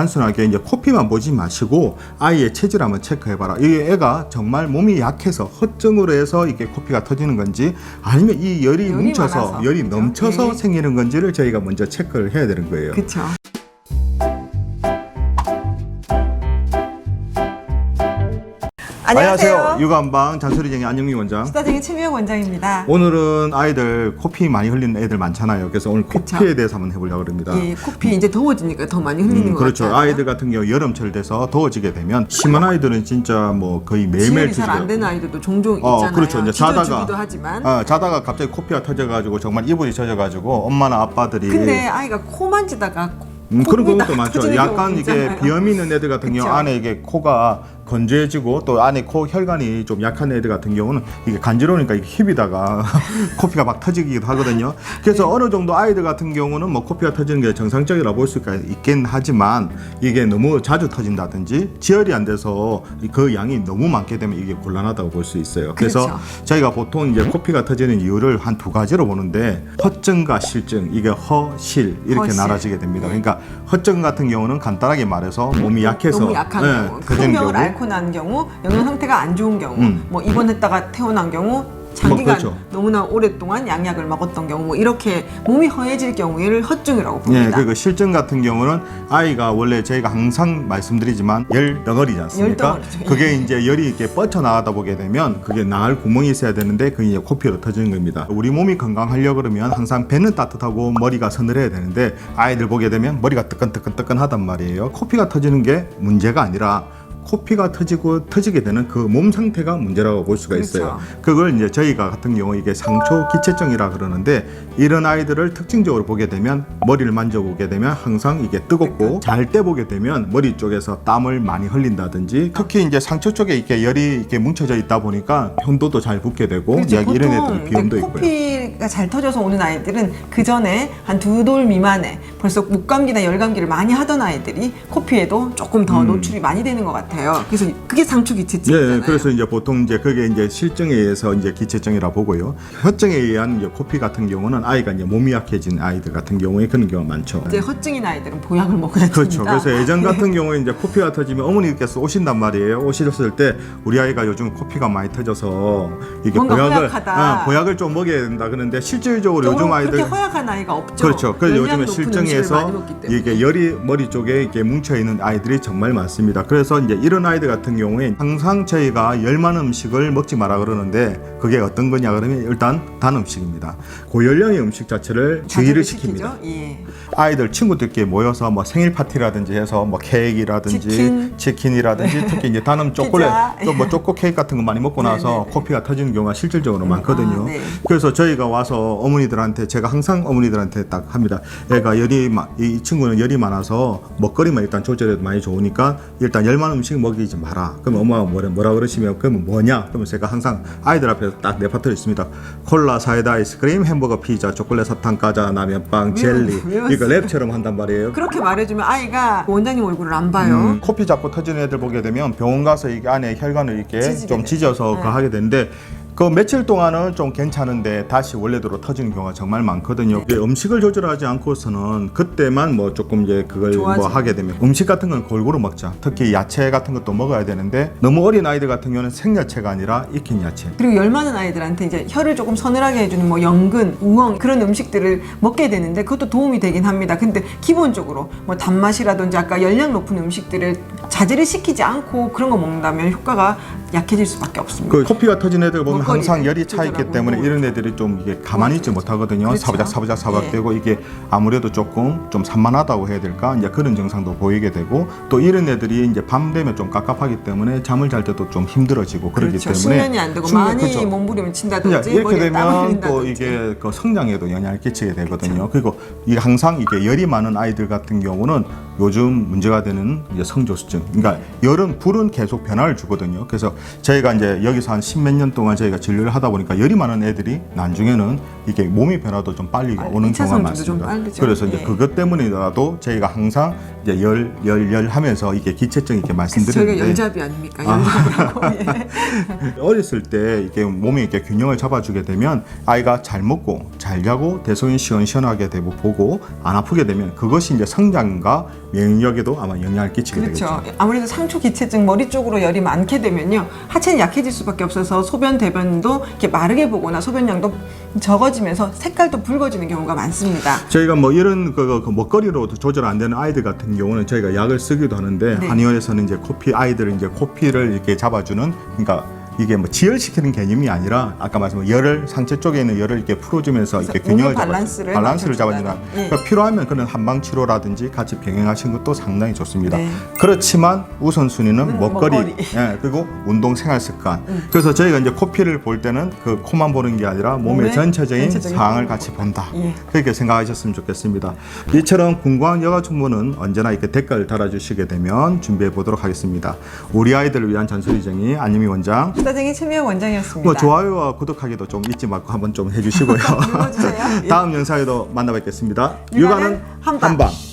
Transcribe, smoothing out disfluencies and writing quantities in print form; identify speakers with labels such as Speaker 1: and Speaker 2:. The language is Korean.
Speaker 1: 단순하게 이제 코피만 보지 마시고 아이의 체질 한번 체크해봐라. 이 애가 정말 몸이 약해서 허증으로 해서 이게 코피가 터지는 건지 아니면 이 열이 뭉쳐서
Speaker 2: 많아서.
Speaker 1: 열이
Speaker 2: 그죠?
Speaker 1: 넘쳐서
Speaker 2: 네.
Speaker 1: 생기는 건지를 저희가 먼저 체크를 해야 되는 거예요.
Speaker 2: 그렇죠. 안녕하세요.
Speaker 1: 육아한방 잔소리쟁이 안영미 원장.
Speaker 2: 수다쟁이 최미영 원장입니다.
Speaker 1: 오늘은 아이들 코피 많이 흘리는 애들 많잖아요. 그래서 오늘
Speaker 2: 그쵸.
Speaker 1: 코피에 대해서 한번 해보려고 합니다.
Speaker 2: 예, 코피 이제 더워지니까 더 많이 흘리는 것
Speaker 1: 그렇죠.
Speaker 2: 같아요.
Speaker 1: 아이들 같은 경우 여름철 돼서 더워지게 되면 심한 아이들은 진짜 뭐 거의 매일매일
Speaker 2: 지혈이 잘 안 되는 아이들도 종종 있잖아요.
Speaker 1: 그렇죠. 이제
Speaker 2: 찢어주기도 하지만.
Speaker 1: 자다가 갑자기 코피가 터져가지고 정말 이불이 젖어가지고 엄마나 아빠들이
Speaker 2: 근데 아이가 코 만지다가
Speaker 1: 그런 것도 많죠. 약간 이게
Speaker 2: 있잖아요.
Speaker 1: 비염 있는 애들 같은 경우
Speaker 2: 그쵸.
Speaker 1: 안에 이게 코가 건조해지고 또 안에 코 혈관이 좀 약한 애들 같은 경우는 이게 간지러우니까 이게 힙이다가 코피가 막 터지기도 하거든요. 그래서
Speaker 2: 네.
Speaker 1: 어느 정도 아이들 같은 경우는 뭐 코피가 터지는 게 정상적이라고 볼 수가 있긴 하지만 이게 너무 자주 터진다든지 지혈이 안 돼서 그 양이 너무 많게 되면 이게 곤란하다고 볼 수 있어요. 그래서
Speaker 2: 그렇죠.
Speaker 1: 저희가 보통 이제 코피가 터지는 이유를 한 두 가지로 보는데 허증과 실증, 이게 허실 이렇게
Speaker 2: 허실.
Speaker 1: 나눠지게 됩니다. 그러니까 허증 같은 경우는 간단하게 말해서 몸이 약해서
Speaker 2: 너무 약한 경우,
Speaker 1: 터지는
Speaker 2: 큰 병을
Speaker 1: 경우.
Speaker 2: 앓고 난 경우, 영양 상태가 안 좋은 경우, 뭐 입원했다가 퇴원한 경우, 장기간
Speaker 1: 그렇죠.
Speaker 2: 너무나 오랫동안 양약을 먹었던 경우, 뭐 이렇게 몸이 허해질 경우를 허증이라고
Speaker 1: 예,
Speaker 2: 봅니다.
Speaker 1: 그리고 실증 같은 경우는 아이가 원래 저희가 항상 말씀드리지만 열 덩어리지 않습니까?
Speaker 2: 열덩어리죠.
Speaker 1: 그게 이제 열이 이렇게 뻗쳐 나가다 보게 되면 그게 나을 구멍이 있어야 되는데 그게 이제 코피로 터지는 겁니다. 우리 몸이 건강하려고 그러면 항상 배는 따뜻하고 머리가 서늘해야 되는데 아이들 보게 되면 머리가 뜨끈뜨끈뜨끈하단 말이에요. 코피가 터지는 게 문제가 아니라 코피가 터지게 되는 그 몸 상태가 문제라고 볼 수가 있어요.
Speaker 2: 그렇죠.
Speaker 1: 그걸 이제 저희가 같은 경우 이게 상초 기체증이라 그러는데 이런 아이들을 특징적으로 보게 되면 머리를 만져보게 되면 항상 이게 뜨겁고 잘 때 보게 되면 머리 쪽에서 땀을 많이 흘린다든지 특히 이제 상처 쪽에 이렇게 열이 이렇게 뭉쳐져 있다 보니까 현도도 잘 붙게 되고
Speaker 2: 그렇죠.
Speaker 1: 이런 애들은
Speaker 2: 보통
Speaker 1: 비염도 있고요.
Speaker 2: 코피가 잘 터져서 오는 아이들은 그 전에 한 2돌 미만에 벌써 목감기나 열감기를 많이 하던 아이들이 코피에도 조금 더 노출이 많이 되는 것 같아요. 그래서 그게 상초 기체증이잖아요.
Speaker 1: 네, 그래서 이제 보통 이제 그게 이제 실증에 의해서 이제 기체증이라 보고요. 허증에 의한 이제 코피 같은 경우는 아이가 이제 몸이 약해진 아이들 같은 경우에 그런 경우가 많죠.
Speaker 2: 이제 허증인 아이들은 보약을 먹어야 됩니다.
Speaker 1: 그렇죠. 그래서 예전 같은 경우에 이제 코피가 터지면 어머니께서 오신단 말이에요. 오셨을 때 우리 아이가 요즘 코피가 많이 터져서 이게
Speaker 2: 뭔가 허약하다.
Speaker 1: 보약을 좀 먹여야 된다 그러는데 실질적으로 요즘 아이들
Speaker 2: 그렇게 허약한 아이가 없죠.
Speaker 1: 그렇죠. 그래서
Speaker 2: 열량
Speaker 1: 요즘에
Speaker 2: 높은 음식을
Speaker 1: 실증에서
Speaker 2: 많이 먹기 때문에.
Speaker 1: 이게 열이 머리 쪽에 이렇게 뭉쳐 있는 아이들이 정말 많습니다. 그래서 이제 이런 아이들 같은 경우에 항상 저희가 열 많은 음식을 먹지 마라 그러는데 그게 어떤 거냐 그러면 일단 단 음식입니다. 고열량의 음식 자체를 주의를 시킵니다.
Speaker 2: 예.
Speaker 1: 아이들 친구들끼리 모여서 뭐 생일 파티라든지 해서 뭐 케이크라든지 치킨이라든지 특히 이제 단음 초콜릿
Speaker 2: 피자.
Speaker 1: 또 뭐 초코 케이크 같은 거 많이 먹고 나서
Speaker 2: 네네네.
Speaker 1: 코피가 터지는 경우가 실질적으로 많거든요.
Speaker 2: 네.
Speaker 1: 그래서 저희가 와서 어머니들한테 제가 항상 어머니들한테 딱 합니다. 애가 이 친구는 열이 많아서 먹거리만 일단 조절해도 많이 좋으니까 일단 열 많은 음식 먹이지 마라. 그럼 엄마가 뭐라 그러시면 그러면 뭐냐? 그러면 제가 항상 아이들 앞에서 딱 내파트려 있습니다. 콜라, 사이다, 아이스크림, 햄버거, 피자, 초콜릿, 사탕, 과자, 라면빵, 젤리 이거 랩처럼 한단 말이에요.
Speaker 2: 그렇게 말해주면 아이가 원장님 얼굴을 안 봐요.
Speaker 1: 코피 잡고 터지는 애들 보게 되면 병원 가서 이게 안에 혈관을 이렇게 좀 찢어서
Speaker 2: 네.
Speaker 1: 그 하게 되는데 그 며칠 동안은 좀 괜찮은데 다시 원래대로 터지는 경우가 정말 많거든요. 이게 음식을 조절하지 않고서는 그때만 뭐 조금 이제 그걸 뭐
Speaker 2: 좋아지고.
Speaker 1: 하게 되면 음식 같은 건 골고루 먹자. 특히 야채 같은 것도 먹어야 되는데 너무 어린 아이들 같은 경우는 생야채가 아니라 익힌 야채.
Speaker 2: 그리고 열 많은 아이들한테 이제 혀를 조금 서늘하게 해주는 뭐 연근, 우엉 그런 음식들을 먹게 되는데 그것도 도움이 되긴 합니다. 근데 기본적으로 뭐 단맛이라든지 아까 열량 높은 음식들을 자제를 시키지 않고 그런 거 먹는다면 효과가 약해질 수밖에 없습니다.
Speaker 1: 그 코피가 터진 애들 보면
Speaker 2: 먹거리
Speaker 1: 항상 열이 차 있기
Speaker 2: 조절하고
Speaker 1: 때문에
Speaker 2: 뭐.
Speaker 1: 이런 애들이 좀 이게 가만히 있지 못하거든요.
Speaker 2: 그렇죠.
Speaker 1: 사부작되고 이게 아무래도 조금 좀 산만하다고 해야 될까? 이제 그런 증상도 보이게 되고 또 이런 애들이 이제 밤 되면 좀 깝깝하기 때문에 잠을 잘 때도 좀 힘들어지고 그러기
Speaker 2: 그렇죠.
Speaker 1: 때문에
Speaker 2: 수면이 안 되고 많이
Speaker 1: 그렇죠.
Speaker 2: 몸부림을 친다든지
Speaker 1: 이렇게
Speaker 2: 머리에 땀을
Speaker 1: 되면
Speaker 2: 흘린다든지.
Speaker 1: 또 이게 그 성장에도 영향을 끼치게 되거든요. 그리고 이게 항상 이게 열이 많은 아이들 같은 경우는 요즘 문제가 되는 이제 성조수증. 그러니까 열은 불은 계속 변화를 주거든요. 그래서 저희가 이제 여기서 한 10몇 년 동안 저희가 진료를 하다 보니까 열이 많은 애들이 나중에는 이게 몸의 변화도 좀 빨리 오는
Speaker 2: 이차
Speaker 1: 경우가
Speaker 2: 성징도 좀
Speaker 1: 많습니다.
Speaker 2: 빠르죠.
Speaker 1: 그래서 이제
Speaker 2: 예.
Speaker 1: 그것 때문이라도 저희가 항상 이제 열 하면서 이게 기체증 이렇게
Speaker 2: 저희가
Speaker 1: 말씀드리는데
Speaker 2: 연잡이 아닙니까? 연잡을 하고. 예.
Speaker 1: 어렸을 때 이게 몸이 이렇게 균형을 잡아주게 되면 아이가 잘 먹고 잘 잘 자고 대소변 시원시원하게 되고 보고 안 아프게 되면 그것이 이제 성장과免疫力에도 아마 영향을 끼치게
Speaker 2: 그렇죠.
Speaker 1: 되겠죠.
Speaker 2: 아무래도 상초 기체증 머리 쪽으로 열이 많게 되면요 하체는 약해질 수밖에 없어서 소변 대변도 이렇게 마르게 보거나 소변량도 적어지면서 색깔도 붉어지는 경우가 많습니다.
Speaker 1: 저희가 뭐 이런 그 먹거리로 조절 안 되는 아이들 같은 경우는 저희가 약을 쓰기도 하는데
Speaker 2: 네.
Speaker 1: 한의원에서는 이제 코피 아이들을 이제 코피를 이렇게 잡아주는 그러니까 이게 뭐 지혈시키는 개념이 아니라 아까 말씀한 열을 상체 쪽에 있는 열을 이렇게 풀어주면서 이렇게 균형을
Speaker 2: 밸런스를
Speaker 1: 잡아주는
Speaker 2: 예.
Speaker 1: 그러니까 필요하면 그런 한방 치료라든지 같이 병행하시는 것도 상당히 좋습니다.
Speaker 2: 네.
Speaker 1: 그렇지만 우선순위는 먹거리,
Speaker 2: 먹거리.
Speaker 1: 예, 그리고 운동 생활 습관. 그래서 저희가 이제 코피를 볼 때는 그 코만 보는 게 아니라 몸의
Speaker 2: 몸의
Speaker 1: 전체적인
Speaker 2: 전체적인
Speaker 1: 상황을 같이 본다.
Speaker 2: 예.
Speaker 1: 그렇게 생각하셨으면 좋겠습니다. 이처럼 궁금한 여가 충분은 언제나 이렇게 댓글 달아주시게 되면 준비해 보도록 하겠습니다. 우리 아이들을 위한 잔소리쟁이 안유미 원장.
Speaker 2: 수다쟁이 최미영 원장이었습니다.
Speaker 1: 뭐 좋아요와 구독하기도 좀 잊지 말고 한번 좀 해주시고요.
Speaker 2: 눌러주세요. 예.
Speaker 1: 다음 영상에도 만나 뵙겠습니다.
Speaker 2: 육아는 한방.
Speaker 1: 한방.